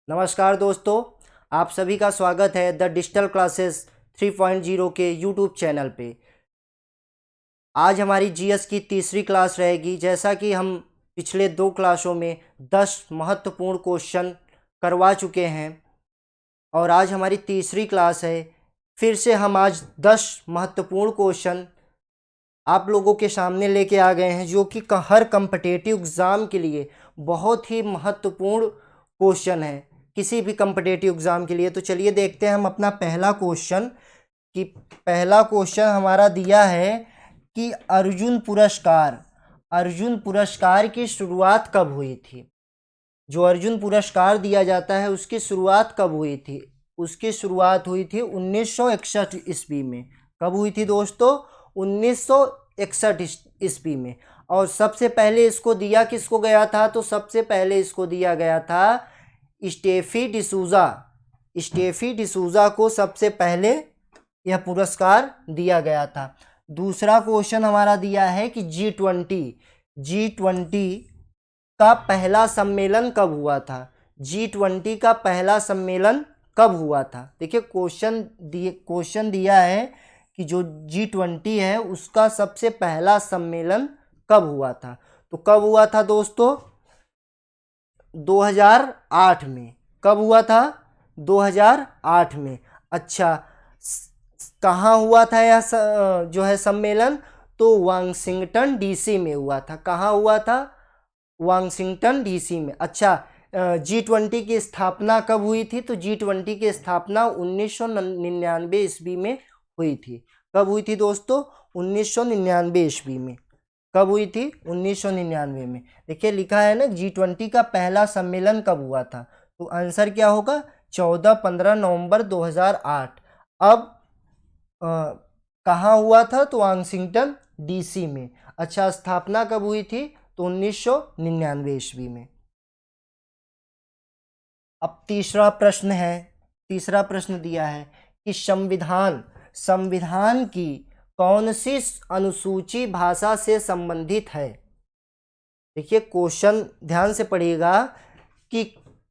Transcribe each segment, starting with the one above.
नमस्कार दोस्तों, आप सभी का स्वागत है द डिजिटल क्लासेस 3.0 के यूट्यूब चैनल पे। आज हमारी जीएस की तीसरी क्लास रहेगी। जैसा कि हम पिछले 2 क्लासों में 10 महत्वपूर्ण क्वेश्चन करवा चुके हैं और आज हमारी तीसरी क्लास है। फिर से हम आज 10 महत्वपूर्ण क्वेश्चन आप लोगों के सामने लेके आ गए हैं, जो कि हर कम्पिटिटिव एग्ज़ाम के लिए बहुत ही महत्वपूर्ण क्वेश्चन है, किसी भी कम्पिटिटिव एग्ज़ाम के लिए। तो चलिए देखते हैं हम अपना पहला क्वेश्चन। कि पहला क्वेश्चन हमारा दिया है कि अर्जुन पुरस्कार की शुरुआत कब हुई थी। जो अर्जुन पुरस्कार दिया जाता है उसकी शुरुआत कब हुई थी? उसकी शुरुआत हुई थी 1961 ईस्वी में। कब हुई थी दोस्तों? 1961 ईस्वी में। और सबसे पहले इसको दिया किसको गया था? तो सबसे पहले इसको दिया गया था स्टेफी डिसूज़ा को सबसे पहले यह पुरस्कार दिया गया था। दूसरा क्वेश्चन हमारा दिया है कि G20 का पहला सम्मेलन कब हुआ था? G20 का पहला सम्मेलन कब हुआ था? देखिए क्वेश्चन दिया है कि जो G20 है उसका सबसे पहला सम्मेलन कब हुआ था। तो कब हुआ था दोस्तों? 2008 में। कब हुआ था? 2008 में। अच्छा, कहाँ हुआ था यह जो है सम्मेलन? तो वाशिंगटन डीसी में हुआ था। कहाँ हुआ था? वाशिंगटन डीसी में। अच्छा, G20 की स्थापना कब हुई थी? तो G20 की स्थापना 1999 ईस्वी में हुई थी। कब हुई थी दोस्तों? 1999 ईस्वी में। कब हुई थी? 1999 में। देखिए लिखा है ना G20 का पहला सम्मेलन कब हुआ था। तो आंसर क्या होगा? 14-15 नवंबर 2008। अब कहाँ हुआ था? तो वाशिंगटन डीसी में। अच्छा, स्थापना कब हुई थी? तो 1999 ईस्वी में। अब तीसरा प्रश्न दिया है कि संविधान की कौन सी अनुसूची भाषा से संबंधित है। देखिए क्वेश्चन ध्यान से पढ़िएगा कि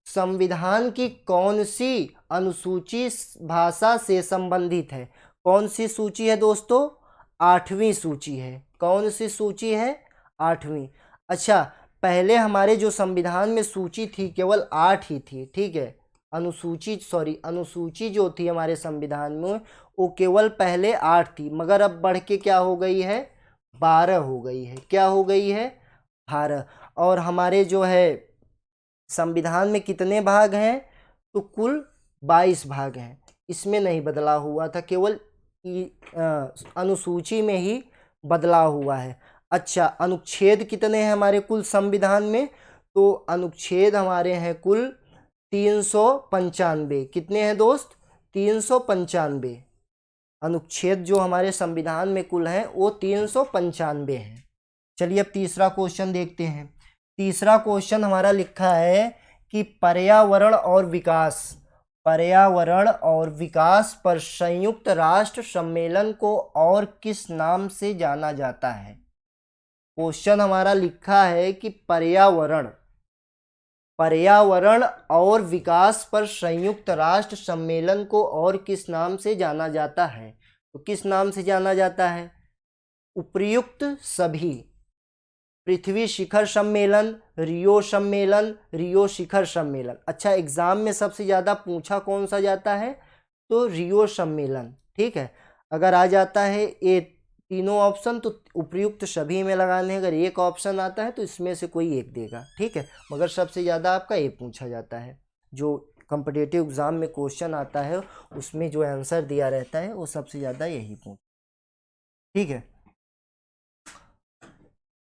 संविधान की कौन सी अनुसूची भाषा से संबंधित है। कौन सी सूची है दोस्तों? 8वीं सूची है। कौन सी सूची है? 8वीं। अच्छा, पहले हमारे जो संविधान में सूची थी केवल 8 ही थी, ठीक है। अनुसूची जो थी हमारे संविधान में वो केवल पहले 8 थी, मगर अब बढ़ के क्या हो गई है? 12 हो गई है। क्या हो गई है? 12। और हमारे जो है संविधान में कितने भाग हैं? तो कुल 22 भाग हैं। इसमें नहीं बदलाव हुआ था, केवल अनुसूची में ही बदलाव हुआ है। अच्छा, अनुच्छेद कितने हैं हमारे कुल संविधान में? तो अनुच्छेद हमारे हैं कुल 395। कितने हैं दोस्त? 395 अनुच्छेद जो हमारे संविधान में कुल हैं वो 395 हैं। चलिए अब तीसरा क्वेश्चन देखते हैं। तीसरा क्वेश्चन हमारा लिखा है कि पर्यावरण और विकास पर संयुक्त राष्ट्र सम्मेलन को और किस नाम से जाना जाता है। क्वेश्चन हमारा लिखा है कि पर्यावरण और विकास पर संयुक्त राष्ट्र सम्मेलन को और किस नाम से जाना जाता है। तो किस नाम से जाना जाता है? उपर्युक्त सभी। पृथ्वी शिखर सम्मेलन, रियो शिखर सम्मेलन। अच्छा, एग्जाम में सबसे ज़्यादा पूछा कौन सा जाता है? तो रियो सम्मेलन, ठीक है। अगर आ जाता है ये तीनों ऑप्शन तो उपर्युक्त सभी में लगाने। अगर एक ऑप्शन आता है तो इसमें से कोई एक देगा, ठीक है। मगर सबसे ज़्यादा आपका ये पूछा जाता है। जो कॉम्पिटिटिव एग्ज़ाम में क्वेश्चन आता है उसमें जो आंसर दिया रहता है वो सबसे ज़्यादा यही ठीक है।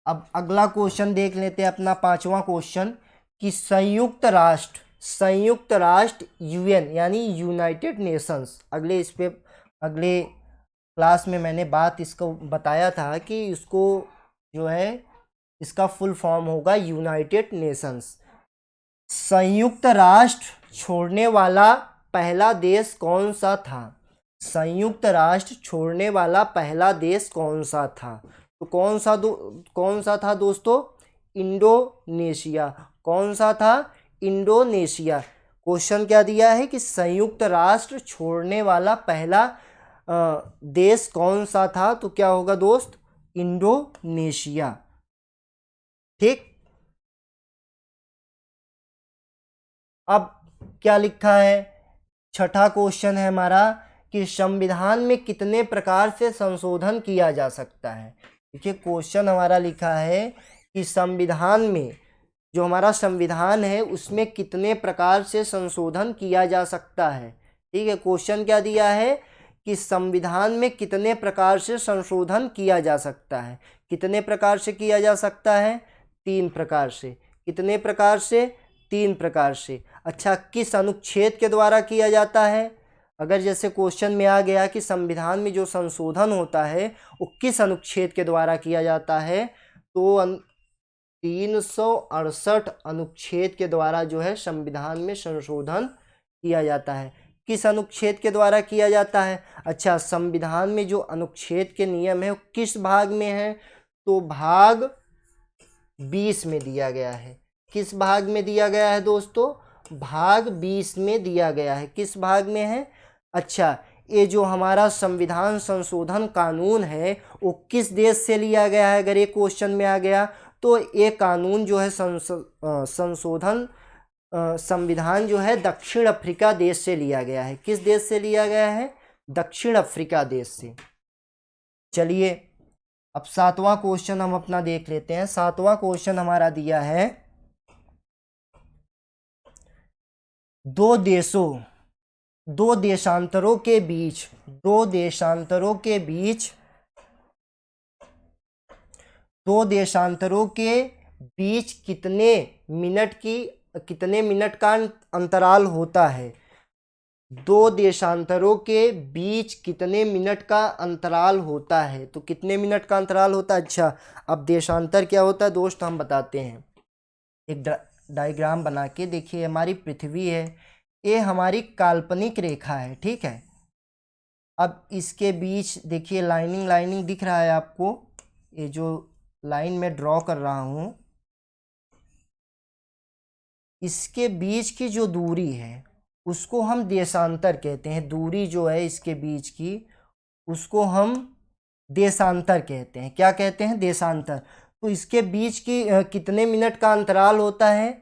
अब अगला क्वेश्चन देख लेते हैं, अपना 5वां क्वेश्चन कि संयुक्त राष्ट्र यूएन यानी यूनाइटेड नेशंस। अगले क्लास में मैंने इसको बताया था कि इसको जो है इसका फुल फॉर्म होगा यूनाइटेड नेशंस। संयुक्त राष्ट्र छोड़ने वाला पहला देश कौन सा था? संयुक्त राष्ट्र छोड़ने वाला पहला देश कौन सा था? तो कौन सा था दोस्तों? इंडोनेशिया। कौन सा था? इंडोनेशिया। क्वेश्चन क्या दिया है कि संयुक्त राष्ट्र छोड़ने वाला पहला देश कौन सा था? तो क्या होगा दोस्त? इंडोनेशिया। ठीक, अब क्या लिखा है? छठा क्वेश्चन है हमारा कि संविधान में कितने प्रकार से संशोधन किया जा सकता है। देखिए क्वेश्चन हमारा लिखा है कि संविधान में, जो हमारा संविधान है उसमें कितने प्रकार से संशोधन किया जा सकता है। ठीक है, क्वेश्चन क्या दिया है कि संविधान में कितने प्रकार से संशोधन किया जा सकता है। कितने प्रकार से किया जा सकता है? 3 प्रकार से। कितने प्रकार से? 3 प्रकार से। अच्छा, किस अनुच्छेद के द्वारा किया जाता है? अगर जैसे क्वेश्चन में आ गया कि संविधान में जो संशोधन होता है वो किस अनुच्छेद के द्वारा किया जाता है, तो 368 अनुच्छेद के द्वारा जो है संविधान में संशोधन किया जाता है। किस अनुच्छेद के द्वारा किया जाता है? अच्छा, संविधान में जो अनुच्छेद के नियम है वो किस भाग में है? तो भाग 20 में दिया गया है। किस भाग में दिया गया है दोस्तों? भाग 20 में दिया गया है। किस भाग में है? अच्छा, ये जो हमारा संविधान संशोधन कानून है वो किस देश से लिया गया है? अगर ये क्वेश्चन में आ गया तो ये कानून जो है संशोधन संविधान जो है दक्षिण अफ्रीका देश से लिया गया है। किस देश से लिया गया है? दक्षिण अफ्रीका देश से। चलिए अब 7वां क्वेश्चन हम अपना देख लेते हैं। 7वां क्वेश्चन हमारा दिया है, दो देशांतरों के बीच कितने मिनट का अंतराल होता है? 2 देशांतरों के बीच कितने मिनट का अंतराल होता है? तो कितने मिनट का अंतराल होता है? अच्छा, अब देशांतर क्या होता है दोस्त हम बताते हैं। एक डायग्राम बना के देखिए, हमारी पृथ्वी है, ये हमारी काल्पनिक रेखा है। ठीक है, अब इसके बीच देखिए लाइनिंग दिख रहा है आपको, ये जो लाइन में ड्रॉ कर रहा हूं, इसके बीच की जो दूरी है उसको हम देशांतर कहते हैं। दूरी जो है इसके बीच की उसको हम देशांतर कहते हैं। क्या कहते हैं? देशांतर। तो इसके बीच की कितने मिनट का अंतराल होता है?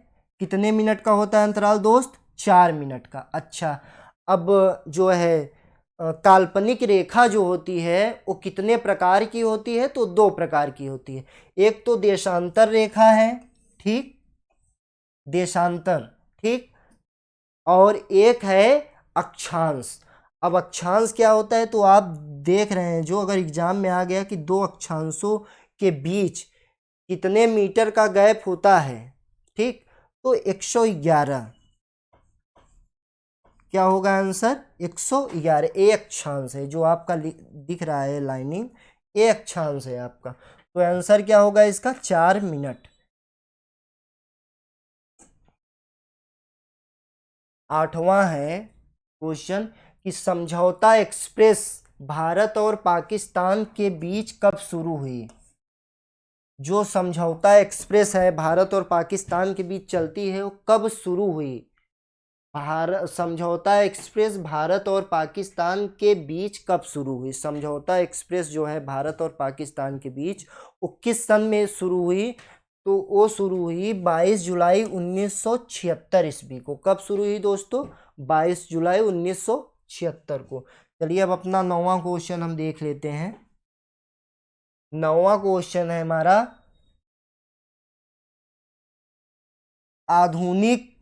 कितने मिनट का होता है अंतराल दोस्त? 4 मिनट का। अच्छा, अब जो है काल्पनिक रेखा जो होती है वो कितने प्रकार की होती है? तो 2 प्रकार की होती है। एक तो देशांतर रेखा है, ठीक, देशांतर, ठीक, और एक है अक्षांश। अब अक्षांश क्या होता है? तो आप देख रहे हैं, जो अगर एग्जाम में आ गया कि 2 अक्षांशों के बीच कितने मीटर का गैप होता है, ठीक, तो 111। क्या होगा आंसर? 111। ए अक्षांश है जो आपका दिख रहा है लाइनिंग, ए अक्षांश है आपका। तो आंसर क्या होगा इसका? 4 मिनट। 8वां है क्वेश्चन कि समझौता एक्सप्रेस भारत और पाकिस्तान के बीच कब शुरू हुई? जो समझौता एक्सप्रेस है भारत और पाकिस्तान के बीच चलती है वो कब शुरू हुई? समझौता एक्सप्रेस भारत और पाकिस्तान के बीच कब शुरू हुई? समझौता एक्सप्रेस जो है भारत और पाकिस्तान के बीच वो किस सन में शुरू हुई? तो वो शुरू हुई 22 जुलाई 1976 ईस्वी को। कब शुरू हुई दोस्तों? 22 जुलाई 1976 को। चलिए अब अपना 9वां क्वेश्चन हम देख लेते हैं। 9वां क्वेश्चन है हमारा, आधुनिक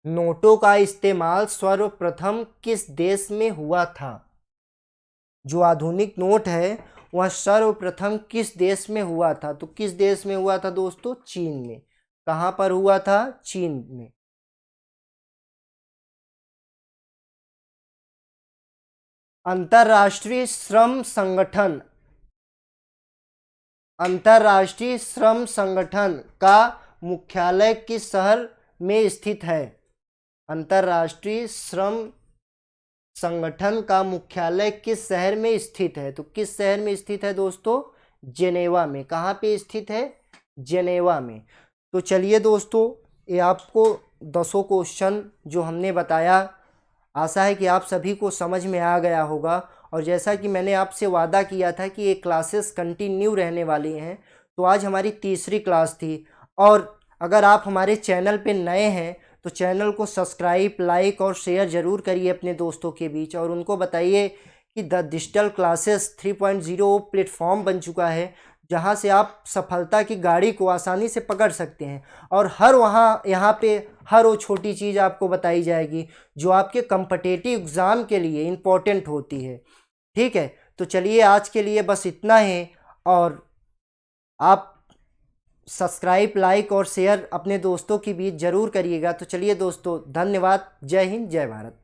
नोटों का इस्तेमाल सर्वप्रथम किस देश में हुआ था? जो आधुनिक नोट है वह सर्वप्रथम किस देश में हुआ था? तो किस देश में हुआ था दोस्तों? चीन में। कहां पर हुआ था? चीन में। अंतर्राष्ट्रीय श्रम संगठन का मुख्यालय किस शहर में स्थित है? अंतर्राष्ट्रीय श्रम संगठन का मुख्यालय किस शहर में स्थित है? तो किस शहर में स्थित है दोस्तों? जेनेवा में। कहाँ पे स्थित है? जेनेवा में। तो चलिए दोस्तों, ये आपको 10 क्वेश्चन जो हमने बताया, आशा है कि आप सभी को समझ में आ गया होगा। और जैसा कि मैंने आपसे वादा किया था कि ये क्लासेस कंटिन्यू रहने वाली हैं, तो आज हमारी तीसरी क्लास थी। और अगर आप हमारे चैनल पे नए हैं तो चैनल को सब्सक्राइब, लाइक और शेयर ज़रूर करिए अपने दोस्तों के बीच, और उनको बताइए कि द डिजिटल क्लासेस 3.0 प्लेटफॉर्म बन चुका है, जहां से आप सफलता की गाड़ी को आसानी से पकड़ सकते हैं। और यहाँ पे हर वो छोटी चीज़ आपको बताई जाएगी जो आपके कम्पिटिटिव एग्ज़ाम के लिए इम्पोर्टेंट होती है। ठीक है, तो चलिए आज के लिए बस इतना है। और आप सब्सक्राइब, लाइक और शेयर अपने दोस्तों के बीच ज़रूर करिएगा। तो चलिए दोस्तों, धन्यवाद। जय हिंद, जय भारत।